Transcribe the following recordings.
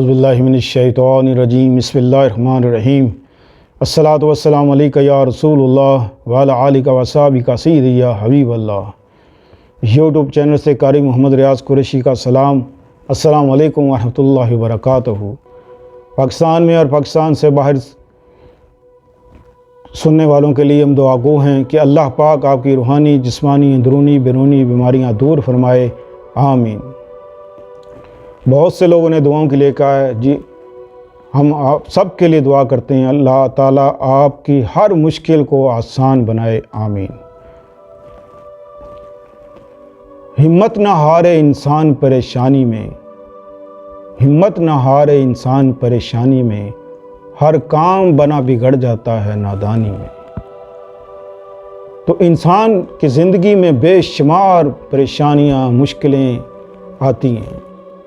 اعوذ باللہ من الشیطان الرجیم بسم اللہ الرحمن الرحیم الصلاۃ والسلام علیک یا رسول اللہ وعلی آلک و اصحابک سیدی یا حبیب اللہ۔ یوٹیوب چینل سے قاری محمد ریاض قریشی کا سلام، السلام علیکم ورحمۃ اللہ وبرکاتہ۔ پاکستان میں اور پاکستان سے باہر سننے والوں کے لیے ہم دعا گو ہیں کہ اللہ پاک آپ کی روحانی، جسمانی، اندرونی، بیرونی بیماریاں دور فرمائے، آمین۔ بہت سے لوگوں نے دعاؤں کے لیے کہا ہے، جی ہم آپ سب کے لیے دعا کرتے ہیں، اللہ تعالیٰ آپ کی ہر مشکل کو آسان بنائے، آمین۔ ہمت نہ ہارے انسان پریشانی میں، ہمت نہ ہارے انسان پریشانی میں، ہر کام بنا بگڑ جاتا ہے نادانی میں۔ تو انسان کی زندگی میں بے شمار پریشانیاں، مشکلیں آتی ہیں،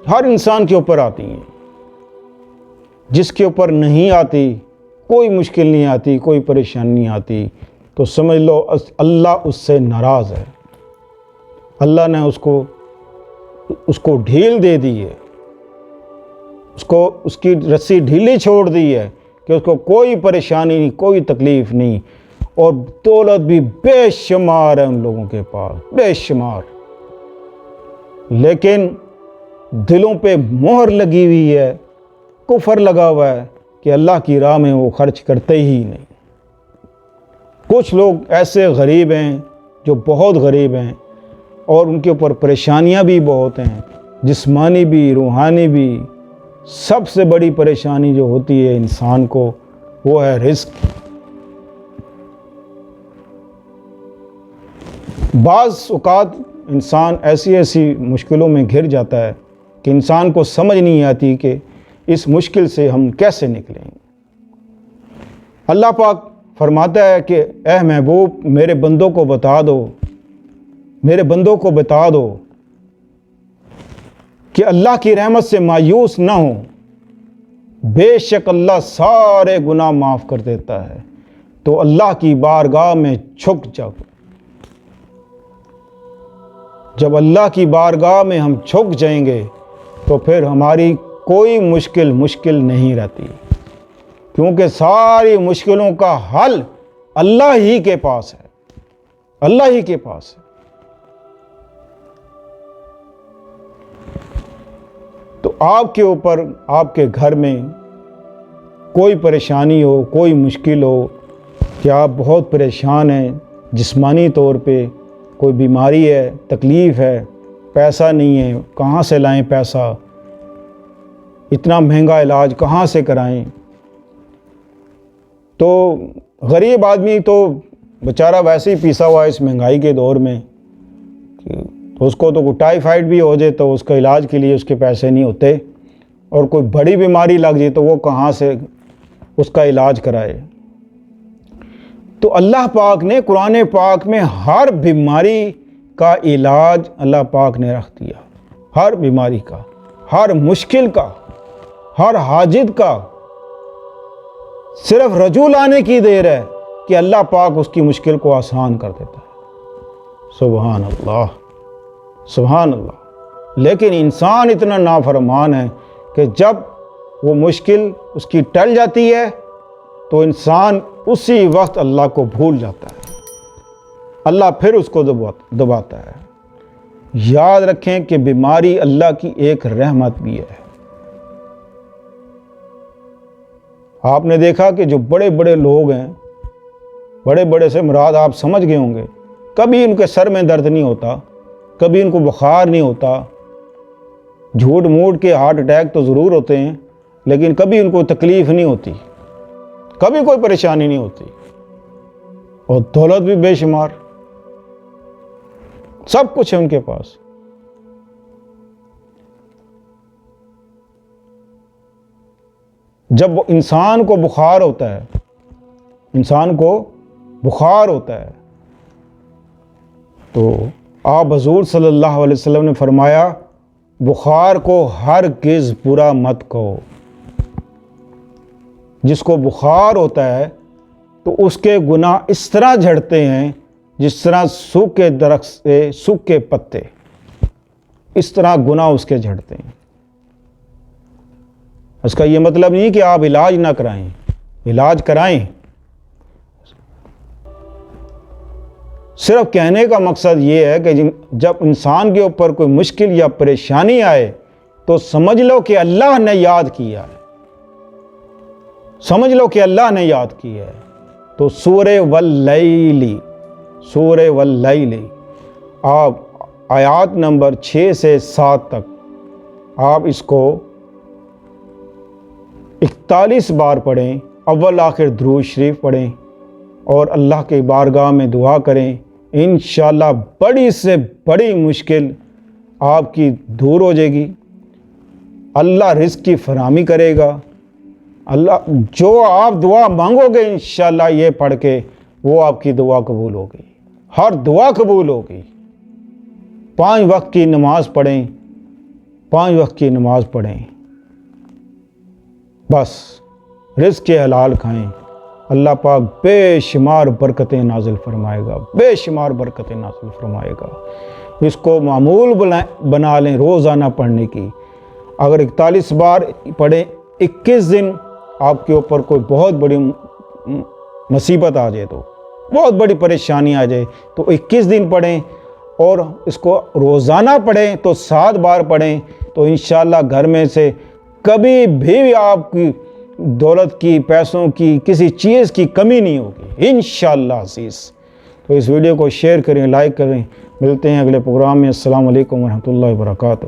ہر انسان کے اوپر آتی ہیں۔ جس کے اوپر نہیں آتی، کوئی مشکل نہیں آتی، کوئی پریشانی نہیں آتی، تو سمجھ لو اللہ اس سے ناراض ہے، اللہ نے اس کو ڈھیل دے دی ہے، اس کی رسی ڈھیلی چھوڑ دی ہے کہ اس کو کوئی پریشانی نہیں، کوئی تکلیف نہیں، اور دولت بھی بے شمار ہے ان لوگوں کے پاس، بے شمار، لیکن دلوں پہ مہر لگی ہوئی ہے، کفر لگا ہوا ہے کہ اللہ کی راہ میں وہ خرچ کرتے ہی نہیں۔ کچھ لوگ ایسے غریب ہیں جو بہت غریب ہیں، اور ان کے اوپر پریشانیاں بھی بہت ہیں، جسمانی بھی، روحانی بھی۔ سب سے بڑی پریشانی جو ہوتی ہے انسان کو، وہ ہے رزق۔ بعض اوقات انسان ایسی مشکلوں میں گھر جاتا ہے کہ انسان کو سمجھ نہیں آتی کہ اس مشکل سے ہم کیسے نکلیں۔ اللہ پاک فرماتا ہے کہ اے محبوب، میرے بندوں کو بتا دو، میرے بندوں کو بتا دو کہ اللہ کی رحمت سے مایوس نہ ہوں، بے شک اللہ سارے گناہ معاف کر دیتا ہے۔ تو اللہ کی بارگاہ میں جھک جاؤ۔ جب اللہ کی بارگاہ میں ہم جھک جائیں گے تو پھر ہماری کوئی مشکل نہیں رہتی، کیونکہ ساری مشکلوں کا حل اللہ ہی کے پاس ہے، اللہ ہی کے پاس ہے۔ تو آپ کے اوپر، آپ کے گھر میں کوئی پریشانی ہو، کوئی مشکل ہو، کہ آپ بہت پریشان ہیں جسمانی طور پہ، کوئی بیماری ہے، تکلیف ہے، پیسہ نہیں ہے، کہاں سے لائیں پیسہ، اتنا مہنگا علاج کہاں سے کرائیں، تو غریب آدمی تو بیچارہ ویسے ہی پیسا ہوا ہے اس مہنگائی کے دور میں، تو اس کو تو کوئی ٹائیفائڈ بھی ہو جائے تو اس کا علاج کے لیے اس کے پیسے نہیں ہوتے، اور کوئی بڑی بیماری لگ جائے تو وہ کہاں سے اس کا علاج کرائے۔ تو اللہ پاک نے قرآن پاک میں ہر بیماری کا علاج اللہ پاک نے رکھ دیا، ہر بیماری کا، ہر مشکل کا، ہر حاجت کا۔ صرف رجوع لانے کی دیر ہے کہ اللہ پاک اس کی مشکل کو آسان کر دیتا ہے۔ سبحان اللہ، سبحان اللہ۔ لیکن انسان اتنا نافرمان ہے کہ جب وہ مشکل اس کی ٹل جاتی ہے تو انسان اسی وقت اللہ کو بھول جاتا ہے، اللہ پھر اس کو دباتا ہے۔ یاد رکھیں کہ بیماری اللہ کی ایک رحمت بھی ہے۔ آپ نے دیکھا کہ جو بڑے بڑے لوگ ہیں، بڑے بڑے سے مراد آپ سمجھ گئے ہوں گے، کبھی ان کے سر میں درد نہیں ہوتا، کبھی ان کو بخار نہیں ہوتا، جھوٹ موٹ کے ہارٹ اٹیک تو ضرور ہوتے ہیں، لیکن کبھی ان کو تکلیف نہیں ہوتی، کبھی کوئی پریشانی نہیں ہوتی، اور دولت بھی بے شمار، سب کچھ ہے ان کے پاس۔ جب انسان کو بخار ہوتا ہے، انسان کو بخار ہوتا ہے، تو آپ حضور صلی اللہ علیہ وسلم نے فرمایا، بخار کو ہرگز برا مت کہو۔ جس کو بخار ہوتا ہے تو اس کے گناہ اس طرح جھڑتے ہیں جس طرح سوکھے درخت سے سوکھے پتے، اس طرح گناہ اس کے جھڑتے ہیں۔ اس کا یہ مطلب نہیں کہ آپ علاج نہ کرائیں، علاج کرائیں، صرف کہنے کا مقصد یہ ہے کہ جب انسان کے اوپر کوئی مشکل یا پریشانی آئے تو سمجھ لو کہ اللہ نے یاد کیا ہے، سمجھ لو کہ اللہ نے یاد کیا ہے۔ تو سورہ واللیل، سورہ واللیل آپ آیات نمبر 6 سے 7 تک آپ اس کو 41 بار پڑھیں، اول آخر درود شریف پڑھیں اور اللہ کی بارگاہ میں دعا کریں، انشاءاللہ بڑی سے بڑی مشکل آپ کی دور ہو جائے گی، اللہ رزق کی فراہمی کرے گا، اللہ جو آپ دعا مانگو گے انشاءاللہ یہ پڑھ کے وہ آپ کی دعا قبول ہوگی، ہر دعا قبول ہوگی۔ 5 وقت کی نماز پڑھیں، 5 وقت کی نماز پڑھیں، بس رزق کے حلال کھائیں، اللہ پاک بے شمار برکتیں نازل فرمائے گا، بے شمار برکتیں نازل فرمائے گا۔ اس کو معمول بنا لیں روزانہ پڑھنے کی۔ اگر 41 بار پڑھیں، 21 دن آپ کے اوپر کوئی بہت بڑی مصیبت آ جائے، تو بہت بڑی پریشانی آ جائے تو 21 دن پڑھیں، اور اس کو روزانہ پڑھیں تو 7 بار پڑھیں، تو انشاءاللہ گھر میں سے کبھی بھی آپ کی دولت کی، پیسوں کی، کسی چیز کی کمی نہیں ہوگی انشاءاللہ عزیز۔ تو اس ویڈیو کو شیئر کریں، لائک کریں، ملتے ہیں اگلے پروگرام میں۔ السلام علیکم ورحمۃ اللہ وبرکاتہ۔